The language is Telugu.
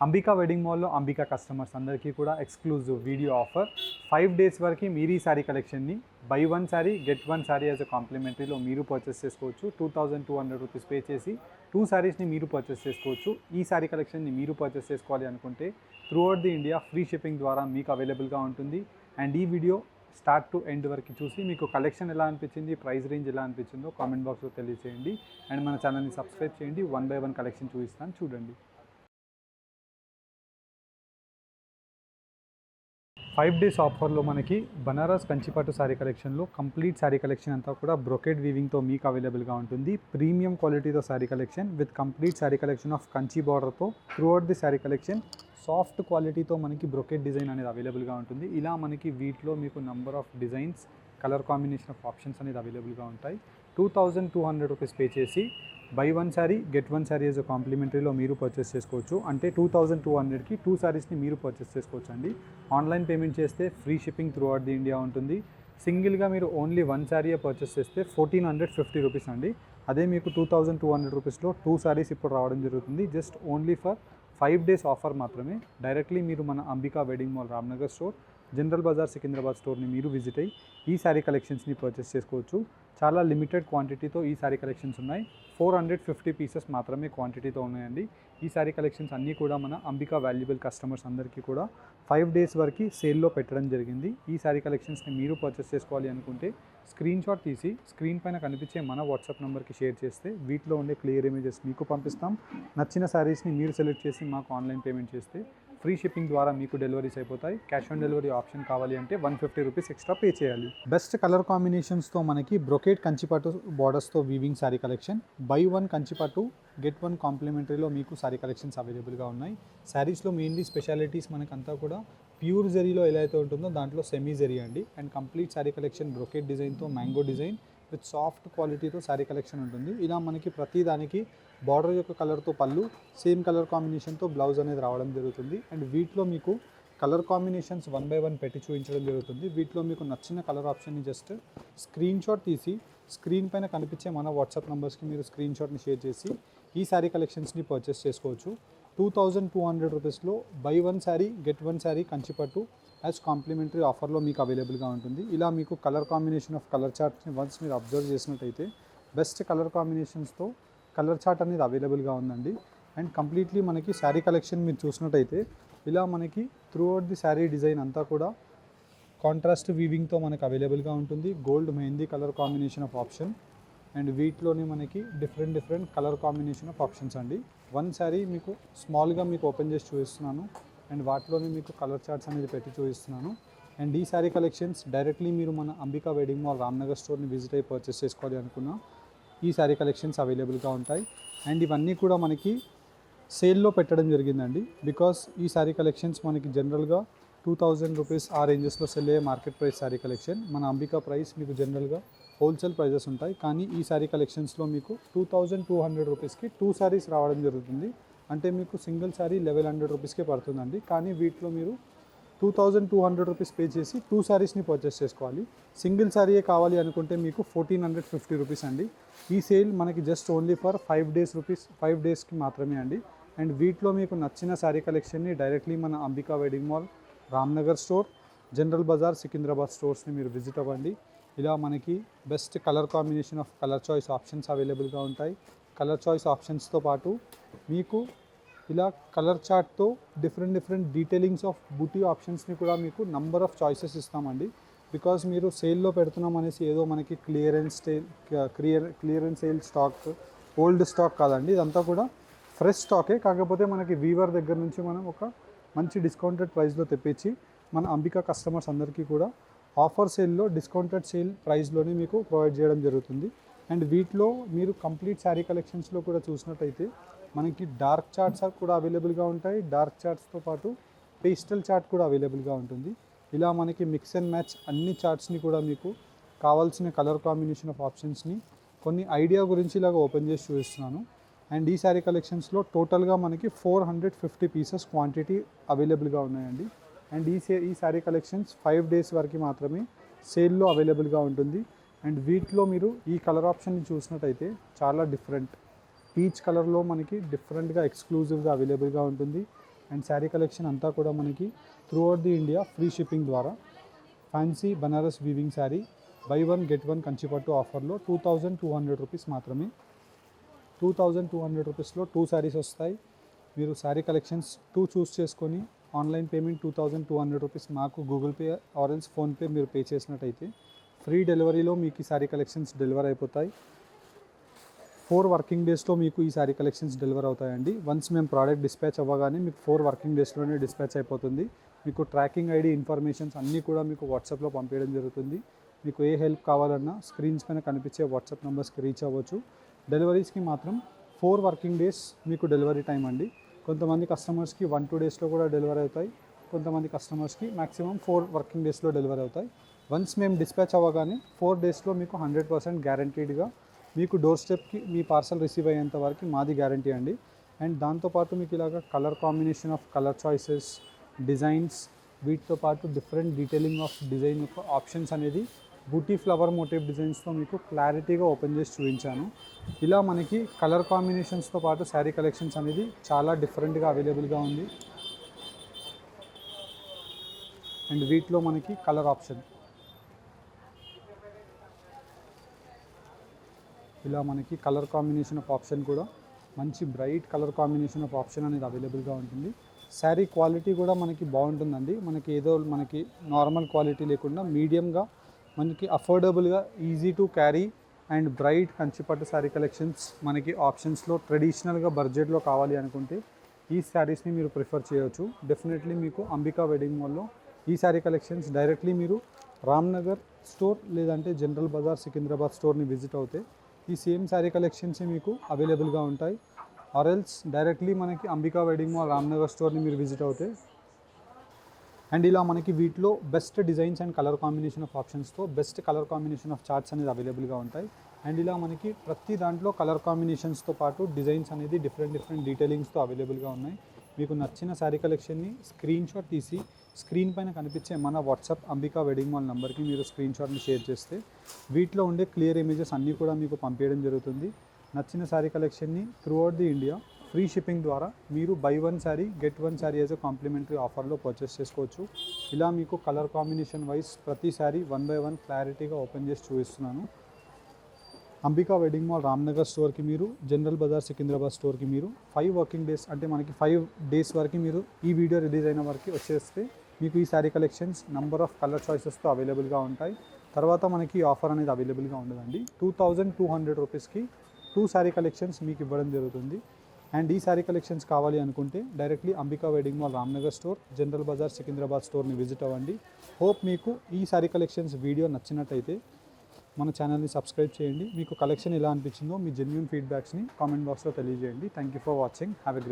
అంబికా వెడ్డింగ్ మాల్లో అంబికా కస్టమర్స్ అందరికీ కూడా ఎక్స్క్లూజివ్ వీడియో ఆఫర్ 5 డేస్ వరకు మీరు ఈ శారీ కలెక్షన్ని buy 1 sari get 1 sari as a కాంప్లిమెంటరీలో మీరు పర్చేస్ చేసుకోవచ్చు. 2200 రూపీస్ పే చేసి 2 శారీస్ని మీరు పర్చేస్ చేసుకోవచ్చు. ఈ శారీ కలెక్షన్ని మీరు పర్చేస్ చేసుకోవాలి అనుకుంటే throughout the India free shipping ద్వారా మీకు అవైలబుల్గా ఉంటుంది. అండ్ ఈ వీడియో స్టార్ట్ టు ఎండ్ వరకు చూసి మీకు కలెక్షన్ ఎలా అనిపించింది, ప్రైస్ రేంజ్ ఎలా అనిపించిందో కామెంట్ బాక్స్లో తెలియజేయండి. అండ్ మన ఛానల్ని సబ్స్క్రైబ్ చేయండి. 1 బై 1 కలెక్షన్ చూపిస్తాను, చూడండి. 5 డేస్ ఆఫర్లో మనకి బనారస్ కంచిపట్టు శారీ కలెక్షన్లో కంప్లీట్ శారీ కలెక్షన్ అంతా కూడా బ్రొకెట్ వీవింగ్తో మీకు అవైలబుల్గా ఉంటుంది. ప్రీమియం క్వాలిటీతో sari collection with complete sari collection of Kanchi బార్డర్తో throughout the sari collection soft క్వాలిటీతో మనకి బ్రొకెట్ డిజైన్ అనేది అవైలబుల్గా ఉంటుంది. ఇలా మనకి వీటిలో మీకు number of designs, colour combination of options అనేది అవైలబుల్గా ఉంటాయి. 2200 రూపీస్ పే చేసి buy 1 sari get 1 sari as కాంప్లిమెంటరీలో మీరు పర్చేస్ చేసుకోవచ్చు. అంటే 2200కి 2 శారీస్ని మీరు పర్చేస్ చేసుకోవచ్చు అండి. ఆన్లైన్ పేమెంట్ చేస్తే free shipping throughout the India ఉంటుంది. సింగిల్గా మీరు ఓన్లీ 1 శారీయే పర్చేస్ చేస్తే 1450 రూపీస్ అండి. అదే మీకు 2200 రూపీస్లో 2 శారీస్ ఇప్పుడు రావడం జరుగుతుంది. Just only for 5 days offer మాత్రమే. డైరెక్ట్లీ మీరు మన Ambika wedding mall Ramnagar store, General Bazaar Secunderabad స్టోర్ని మీరు విజిట్ అయ్యి ఈ శారీ కలెక్షన్స్ని పర్చేస్ చేసుకోవచ్చు. చాలా లిమిటెడ్ క్వాంటిటీతో ఈ శారీ కలెక్షన్స్ ఉన్నాయి. 450 పీసెస్ మాత్రమే క్వాంటిటీతో ఉన్నాయండి. ఈ శారీ కలెక్షన్స్ అన్నీ కూడా మన అంబికా వాల్యుబుల్ కస్టమర్స్ అందరికీ కూడా 5 డేస్ వరకు సేల్లో పెట్టడం జరిగింది. ఈ శారీ కలెక్షన్స్ని మీరు పర్చేస్ చేసుకోవాలి అనుకుంటే స్క్రీన్ షాట్ తీసి స్క్రీన్ పైన కనిపించే మన వాట్సాప్ నెంబర్కి షేర్ చేస్తే వీటిలో ఉండే క్లియర్ ఇమేజెస్ మీకు పంపిస్తాం. నచ్చిన శారీస్ని మీరు సెలెక్ట్ చేసి మాకు ఆన్లైన్ పేమెంట్ చేస్తే ఫ్రీ షిప్పింగ్ ద్వారా మీకు డెలివరీస్ అయిపోతాయి. క్యాష్ ఆన్ డెలివరీ ఆప్షన్ కావాలి అంటే 150 రూపీస్ ఎక్స్ట్రా పే చేయాలి. బెస్ట్ కలర్ కాంబినేషన్స్తో మనకి బ్రొకేట్ కంచిపట్టు బార్డర్స్తో weaving sari collection, buy 1 Kanchipattu get 1 కాంప్లిమెంటరీలో మీకు శారీ కలెక్షన్స్ అవైలబుల్గా ఉన్నాయి. శారీస్లో మెయిన్లీ స్పెషాలిటీస్ మనకంతా కూడా ప్యూర్ జరీలో ఎలా అయితే ఉంటుందో దాంట్లో సెమీ జరీ అండి. And complete sari collection brocade డిజైన్తో మ్యాంగో డిజైన్ విత్ సాఫ్ట్ క్వాలిటీతో శారీ కలెక్షన్ ఉంటుంది. ఇలా మనకి ప్రతి దానికి బార్డర్ యొక్క కలర్తో పళ్ళు, సేమ్ కలర్ కాంబినేషన్తో బ్లౌజ్ అనేది రావడం జరుగుతుంది. అండ్ వీటిలో మీకు కలర్ కాంబినేషన్స్ 1 బై 1 పెట్టి చూపించడం జరుగుతుంది. వీటిలో మీకు నచ్చిన కలర్ ఆప్షన్ని జస్ట్ స్క్రీన్ షాట్ తీసి స్క్రీన్ పైన కనిపించే మన వాట్సాప్ నెంబర్స్కి మీరు స్క్రీన్ షాట్ని షేర్ చేసి ఈ శారీ కలెక్షన్స్ని పర్చేస్ చేసుకోవచ్చు. 2200 రూపీస్లో buy 1 sari get 1 sari Kanchipattu as complimentary ఆఫర్లో మీకు అవైలబుల్గా ఉంటుంది. ఇలా మీకు కలర్ కాంబినేషన్ ఆఫ్ కలర్ చార్ట్ని వన్స్ మీరు అబ్జర్వ్ చేసినట్టయితే బెస్ట్ కలర్ కాంబినేషన్స్తో కలర్ చార్ట్ అనేది అవైలబుల్గా ఉందండి. అండ్ కంప్లీట్లీ మనకి శారీ కలెక్షన్ మీరు చూసినట్టయితే ఇలా మనకి త్రూఅవుట్ ది శారీ డిజైన్ అంతా కూడా కాంట్రాస్ట్ వీవింగ్తో మనకు అవైలబుల్గా ఉంటుంది. Gold mehndi colour combination of option and వీటిలోనే మనకి different colour combination of options అండి. 1 శారీ మీకు స్మాల్గా మీకు ఓపెన్ చేసి చూపిస్తున్నాను. అండ్ వాటిలోనే మీకు కలర్ చార్ట్స్ అనేది పెట్టి చూపిస్తున్నాను. అండ్ ఈ శారీ కలెక్షన్స్ డైరెక్ట్లీ మీరు మన అంబికా వెడ్డింగ్ మాల్ రామ్నగర్ స్టోర్ని విజిట్ అయ్యి పర్చేస్ చేసుకోవాలి అనుకున్నా ఈ శారీ కలెక్షన్స్ అవైలబుల్గా ఉంటాయి. అండ్ ఇవన్నీ కూడా మనకి సేల్లో పెట్టడం జరిగిందండి. బికాస్ ఈ శారీ కలెక్షన్స్ మనకి జనరల్గా 2000 రూపీస్ ఆ రేంజెస్లో సెల్ అయ్యే మార్కెట్ ప్రైస్ శారీ కలెక్షన్. మన అంబికా ప్రైస్ మీకు జనరల్గా హోల్సేల్ ప్రైజెస్ ఉంటాయి. కానీ ఈ శారీ కలెక్షన్స్లో మీకు 2200 రూపీస్కి 2 శారీస్ రావడం జరుగుతుంది. అంటే మీకు సింగిల్ శారీ 1100 రూపీస్కే పడుతుందండి. కానీ వీటిలో మీరు 2200 రూపీస్ పే చేసి 2 శారీస్ని పర్చేస్ చేసుకోవాలి. సింగిల్ శారీయే కావాలి అనుకుంటే మీకు 1450 రూపీస్ అండి. ఈ సేల్ మనకి జస్ట్ ఓన్లీ ఫర్ 5 డేస్కి మాత్రమే అండి. అండ్ వీటిలో మీకు నచ్చిన శారీ కలెక్షన్ని డైరెక్ట్లీ మన Ambika wedding mall Ramnagar store, General Bazaar Secunderabad స్టోర్స్ని మీరు విజిట్ అవ్వండి. ఇలా మనకి best colour combination of colour choice options అవైలబుల్గా ఉంటాయి. కలర్ చాయిస్ ఆప్షన్స్తో పాటు మీకు ఇలా కలర్ చార్ట్తో డిఫరెంట్ డీటెయిలింగ్స్ ఆఫ్ బూటీ ఆప్షన్స్ని కూడా మీకు నంబర్ ఆఫ్ చాయిసెస్ ఇస్తామండి. బికాజ్ మీరు సేల్లో పెడుతున్నాం అనేసి ఏదో మనకి clearance sale stock, old stock కాదండి. ఇదంతా కూడా ఫ్రెష్ స్టాకే. కాకపోతే మనకి వీవర్ దగ్గర నుంచి మనం ఒక మంచి డిస్కౌంటెడ్ ప్రైస్లో తెప్పించి మన అంబికా కస్టమర్స్ అందరికీ కూడా ఆఫర్ సేల్లో డిస్కౌంటెడ్ సేల్ ప్రైస్లోనే మీకు ప్రొవైడ్ చేయడం జరుగుతుంది. అండ్ వీటిలో మీరు కంప్లీట్ శారీ కలెక్షన్స్లో కూడా చూసినట్టయితే మనకి డార్క్ చార్ట్స్ కూడా అవైలబుల్గా ఉంటాయి. డార్క్ చార్ట్స్తో పాటు పేస్టల్ చార్ట్ కూడా అవైలబుల్గా ఉంటుంది. ఇలా మనకి మిక్స్ అండ్ మ్యాచ్ అన్ని చార్ట్స్ని కూడా మీకు కావాల్సిన కలర్ కాంబినేషన్ ఆఫ్ ఆప్షన్స్ని కొన్ని ఐడియా గురించి ఇలాగ ఓపెన్ చేసి చూపిస్తున్నాను. అండ్ ఈ శారీ కలెక్షన్స్లో టోటల్గా మనకి 450 పీసెస్ క్వాంటిటీ అవైలబుల్గా ఉన్నాయండి. అండ్ ఈ శారీ కలెక్షన్స్ 5 డేస్ వరకు మాత్రమే సేల్లో అవైలబుల్గా ఉంటుంది. అండ్ వీటిలో మీరు ఈ కలర్ ఆప్షన్ని చూసినట్టయితే చాలా డిఫరెంట్ పీచ్ కలర్లో మనకి డిఫరెంట్గా ఎక్స్క్లూజివ్గా అవైలబుల్గా ఉంటుంది. అండ్ శారీ కలెక్షన్ అంతా కూడా మనకి throughout the India free shipping ద్వారా fancy Banaras weaving sari buy 1 get 1 Kanchipattu ఆఫర్లో 2200 రూపీస్ మాత్రమే. 2200 రూపీస్లో 2 శారీస్ వస్తాయి. మీరు శారీ కలెక్షన్స్ 2 చూస్ చేసుకొని ఆన్లైన్ పేమెంట్ 2200 రూపీస్ మాకు Google pay or else PhonePe మీరు పే చేసినట్టయితే ఫ్రీ డెలివరీలో మీకు ఈ శారీ కలెక్షన్స్ డెలివర్ అయిపోతాయి. 4 వర్కింగ్ డేస్లో మీకు ఈ శారీ కలెక్షన్స్ డెలివర్ అవుతాయండి. వన్స్ మేము ప్రోడక్ట్ డిస్పాచ్ అవ్వగానే మీకు 4 వర్కింగ్ డేస్లోనే డిస్పాచ్ అయిపోతుంది. మీకు ట్రాకింగ్ ఐడి ఇన్ఫర్మేషన్స్ అన్నీ కూడా మీకు వాట్సాప్లో పంపించడం జరుగుతుంది. మీకు ఏ హెల్ప్ కావాలన్నా స్క్రీన్స్ పైన కనిపించే వాట్సాప్ నెంబర్స్కి రీచ్ అవ్వచ్చు. డెలివరీస్కి మాత్రం 4 వర్కింగ్ డేస్ మీకు డెలివరీ టైం అండి. కొంతమంది కస్టమర్స్కి 1-2 డేస్లో కూడా డెలివరీ అవుతాయి. కొంతమంది కస్టమర్స్కి మ్యాక్సిమం 4 వర్కింగ్ డేస్లో డెలివరీ అవుతాయి. వన్స్ మేము డిస్పాచ్ అవ్వగానే 4 డేస్లో మీకు 100% గ్యారంటీడ్గా మీకు డోర్ స్టెప్కి మీ పార్సల్ రిసీవ్ అయ్యేంత వరకు మాది గ్యారంటీ అండి. అండ్ దాంతోపాటు మీకు ఇలాగ colour combination of colour choices, designs, వీటితో పాటు డిఫరెంట్ డీటెయిలింగ్ ఆఫ్ డిజైన్ యొక్క ఆప్షన్స్ అనేది బూటీ ఫ్లవర్ మోటివ్ డిజైన్స్తో మీకు క్లారిటీగా ఓపెన్ చేసి చూపించాను. ఇలా మనకి కలర్ కాంబినేషన్స్తో పాటు శారీ కలెక్షన్స్ అనేది చాలా డిఫరెంట్గా అవైలబుల్గా ఉంది. అండ్ వీటిలో మనకి కలర్ ఆప్షన్ ఇలా మనకి కలర్ కాంబినేషన్ ఆఫ్ ఆప్షన్ కూడా మంచి bright colour combination of option అనేది అవైలబుల్గా ఉంటుంది. శారీ క్వాలిటీ కూడా మనకి బాగుంటుందండి. మనకి ఏదో మనకి నార్మల్ క్వాలిటీ లేకుండా మీడియంగా మనకి అఫోర్డబుల్గా easy to carry and bright Kanchipattu sari collections మనకి ఆప్షన్స్లో ట్రెడిషనల్గా బడ్జెట్లో కావాలి అనుకుంటే ఈ శారీస్ని మీరు ప్రిఫర్ చేయవచ్చు. డెఫినెట్లీ మీకు అంబికా వెడ్డింగ్ మాల్లో ఈ శారీ కలెక్షన్స్ డైరెక్ట్లీ మీరు రామ్నగర్ స్టోర్ లేదంటే జనరల్ బజార్ సికింద్రాబాద్ స్టోర్ని విజిట్ అవుతే ఈ సేమ్ శారీ కలెక్షన్స్ మీకు అవైలబుల్గా ఉంటాయి. ఆర్ఎల్స్ డైరెక్ట్లీ మనకి అంబికా వెడ్డింగ్ మాల్ రామ్నగర్ స్టోర్ని మీరు విజిట్ అవుతే అండ్ ఇలా మనకి వీటిలో best designs and colour combination of ఆప్షన్స్తో best colour combination of charts అనేది అవైలబుల్గా ఉంటాయి. అండ్ ఇలా మనకి ప్రతి దాంట్లో కలర్ కాంబినేషన్స్తో పాటు డిజైన్స్ అనేది డిఫరెంట్ డీటెయిలింగ్స్తో అవైలబుల్గా ఉన్నాయి. మీకు నచ్చిన శారీ కలెక్షన్ని స్క్రీన్ షాట్ తీసి స్క్రీన్ పైన కనిపించే మన వాట్సాప్ అంబికా వెడ్డింగ్ మాల్ నెంబర్కి మీరు స్క్రీన్ షాట్ని షేర్ చేస్తే వీటిలో ఉండే క్లియర్ ఇమేజెస్ అన్నీ కూడా మీకు పంపించడం జరుగుతుంది. నచ్చిన శారీ కలెక్షన్ని throughout the India free shipping ద్వారా మీరు buy 1 sari get 1 sari as a complimentary ఆఫర్లో పర్చేస్ చేసుకోవచ్చు. ఇలా మీకు కలర్ కాంబినేషన్ వైజ్ ప్రతి శారీ 1 by 1 క్లారిటీగా ఓపెన్ చేసి చూపిస్తున్నాను. అంబికా వెడ్డింగ్ మాల్ రామ్నగర్ స్టోర్కి మీరు జనరల్ బజార్ సికింద్రాబాద్ స్టోర్కి మీరు 5 వర్కింగ్ డేస్ అంటే మనకి 5 డేస్ వరకు మీరు ఈ వీడియో రిలీజ్ అయిన వరకు వచ్చేస్తే మీకు ఈ sari collections number of colour చాయిసెస్తో అవైలబుల్గా ఉంటాయి. తర్వాత మనకి ఆఫర్ అనేది అవైలబుల్గా ఉండదండి. 2200 రూపీస్కి 2 శారీ కలెక్షన్స్ మీకు ఇవ్వడం జరుగుతుంది. అండ్ ఈ శారీ కలెక్షన్స్ కావాలి అనుకుంటే directly Ambika wedding mall Ramnagar store General Bazaar Secunderabad స్టోర్ని విజిట్ అవ్వండి. హోప్ మీకు ఈ శారీ కలెక్షన్స్ వీడియో నచ్చినట్టయితే మన ఛానల్ని సబ్స్క్రైబ్ చేయండి. మీకు కలెక్షన్ ఎలా అనిపించిందో మీ జెన్యూన్ ఫీడ్బ్యాక్స్ని కామెంట్ బాక్స్లో తెలియజేయండి. Thank you for watching. Have a great